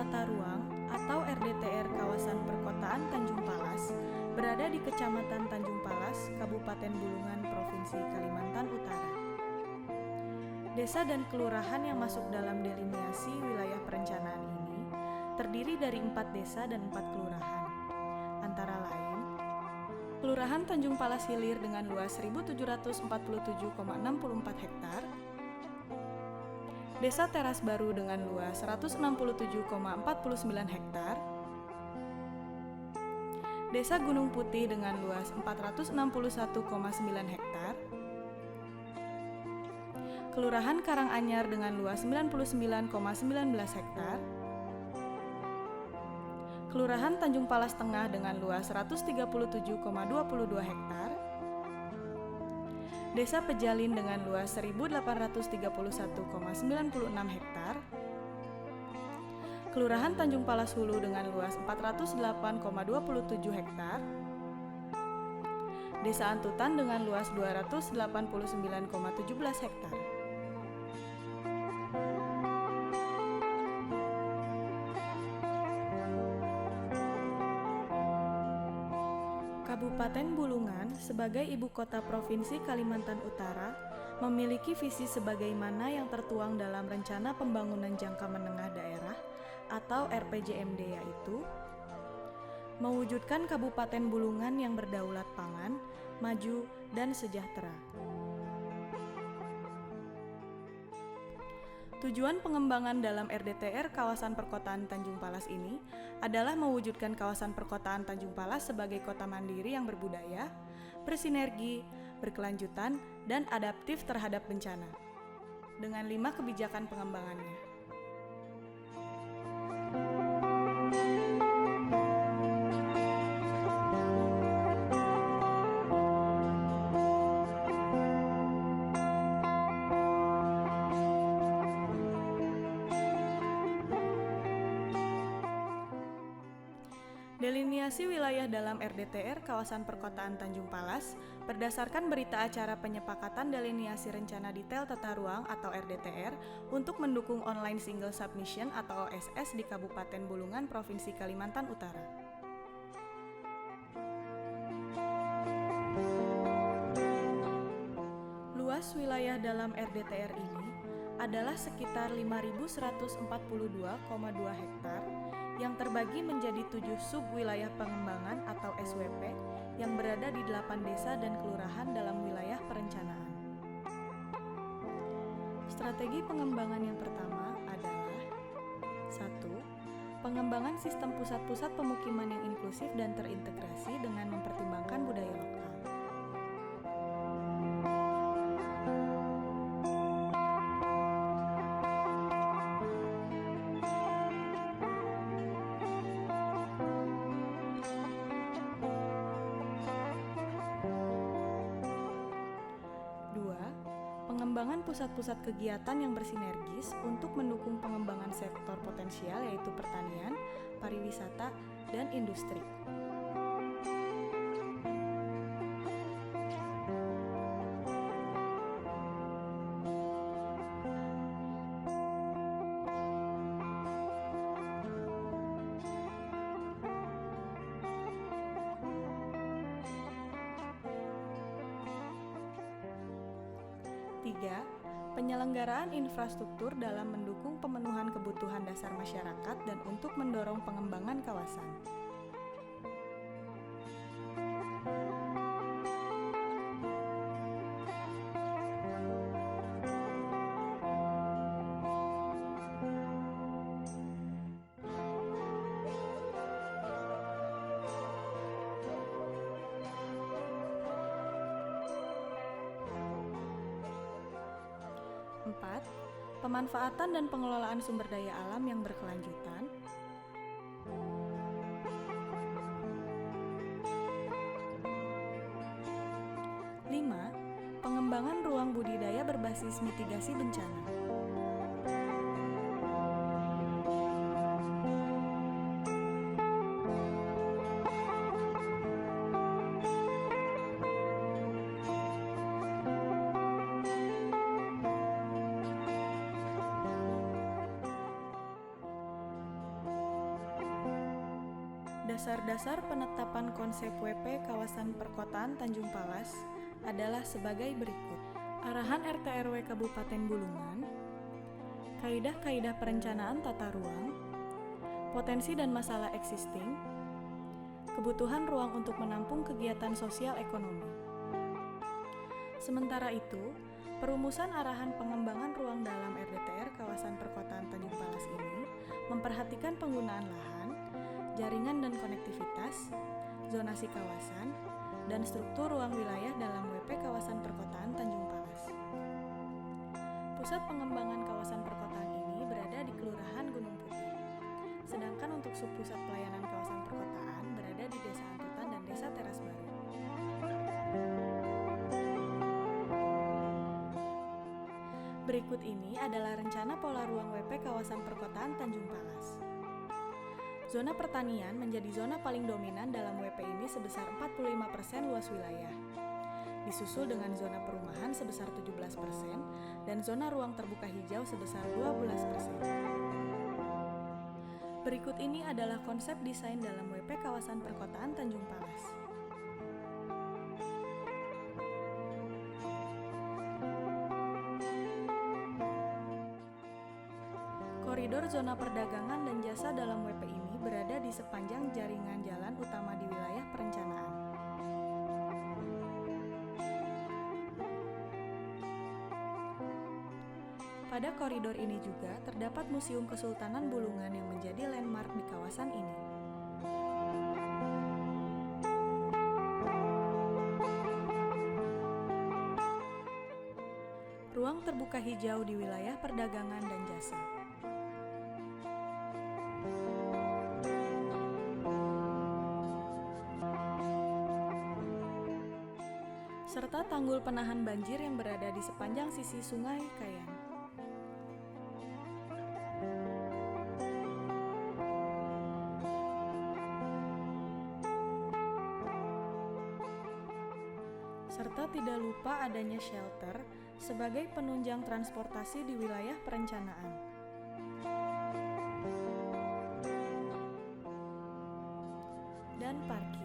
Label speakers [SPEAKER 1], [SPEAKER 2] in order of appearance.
[SPEAKER 1] Tata Ruang atau RDTR Kawasan Perkotaan Tanjung Palas berada di Kecamatan Tanjung Palas, Kabupaten Bulungan, Provinsi Kalimantan Utara. Desa dan kelurahan yang masuk dalam delineasi wilayah perencanaan ini terdiri dari 4 desa dan 4 kelurahan, antara lain Kelurahan Tanjung Palas Hilir dengan luas 1.747,64 hektar, Desa Teras Baru dengan luas 167,49 hektar, Desa Gunung Putih dengan luas 461,9 hektar, Kelurahan Karanganyar dengan luas 99,19 hektar, Kelurahan Tanjung Palas Tengah dengan luas 137,22 hektar, Desa Pejalin dengan luas 1.831,96 hektar, Kelurahan Tanjung Palas Hulu dengan luas 408,27 hektar, Desa Antutan dengan luas 289,17 hektar. Kabupaten Bulungan sebagai ibu kota Provinsi Kalimantan Utara memiliki visi sebagaimana yang tertuang dalam Rencana Pembangunan Jangka Menengah Daerah atau RPJMD, yaitu mewujudkan Kabupaten Bulungan yang berdaulat pangan, maju, dan sejahtera. Tujuan pengembangan dalam RDTR Kawasan Perkotaan Tanjung Palas ini adalah mewujudkan kawasan perkotaan Tanjung Palas sebagai kota mandiri yang berbudaya, bersinergi, berkelanjutan, dan adaptif terhadap bencana, dengan 5 kebijakan pengembangannya. Delineasi wilayah dalam RDTR Kawasan Perkotaan Tanjung Palas berdasarkan berita acara penyepakatan delineasi rencana detail tata ruang atau RDTR untuk mendukung online single submission atau OSS di Kabupaten Bulungan, Provinsi Kalimantan Utara. Luas wilayah dalam RDTR ini adalah sekitar 5.142,2 hektar yang terbagi menjadi 7 sub-wilayah pengembangan atau SWP yang berada di 8 desa dan kelurahan dalam wilayah perencanaan. Strategi pengembangan yang pertama adalah 1. Pengembangan sistem pusat-pusat pemukiman yang inklusif dan terintegrasi dengan mempertimbangkan budaya lokal. 2. Pengembangan pusat-pusat kegiatan yang bersinergis untuk mendukung pengembangan sektor potensial yaitu pertanian, pariwisata, dan industri. 3. Penyelenggaraan infrastruktur dalam mendukung pemenuhan kebutuhan dasar masyarakat dan untuk mendorong pengembangan kawasan. 4. Pemanfaatan dan pengelolaan sumber daya alam yang berkelanjutan. 5. Pengembangan ruang budidaya berbasis mitigasi bencana. 6. Dasar-dasar penetapan konsep WP kawasan perkotaan Tanjung Palas adalah sebagai berikut. Arahan RT/RW Kabupaten Bulungan, kaidah-kaidah perencanaan tata ruang, potensi dan masalah existing, kebutuhan ruang untuk menampung kegiatan sosial ekonomi. Sementara itu, perumusan arahan pengembangan ruang dalam RDTR kawasan perkotaan Tanjung Palas ini memperhatikan penggunaan lahan, jaringan dan konektivitas, zonasi kawasan, dan struktur ruang wilayah dalam WP kawasan perkotaan Tanjung Palas. Pusat pengembangan kawasan perkotaan ini berada di Kelurahan Gunung Putih, sedangkan untuk subpusat pelayanan kawasan perkotaan berada di Desa Antutan dan Desa Teras Baru. Berikut ini adalah rencana pola ruang WP kawasan perkotaan Tanjung Palas. Zona pertanian menjadi zona paling dominan dalam WP ini sebesar 45% luas wilayah. Disusul dengan zona perumahan sebesar 17% dan zona ruang terbuka hijau sebesar 12%. Berikut ini adalah konsep desain dalam WP kawasan perkotaan Tanjung Palas. Koridor zona perdagangan dan jasa dalam WP ini berada di sepanjang jaringan jalan utama di wilayah perencanaan. Pada koridor ini juga terdapat Museum Kesultanan Bulungan yang menjadi landmark di kawasan ini. Ruang terbuka hijau di wilayah perdagangan dan jasa. Serta tanggul penahan banjir yang berada di sepanjang sisi Sungai Kayan. Serta tidak lupa adanya shelter sebagai penunjang transportasi di wilayah perencanaan. Dan parkir.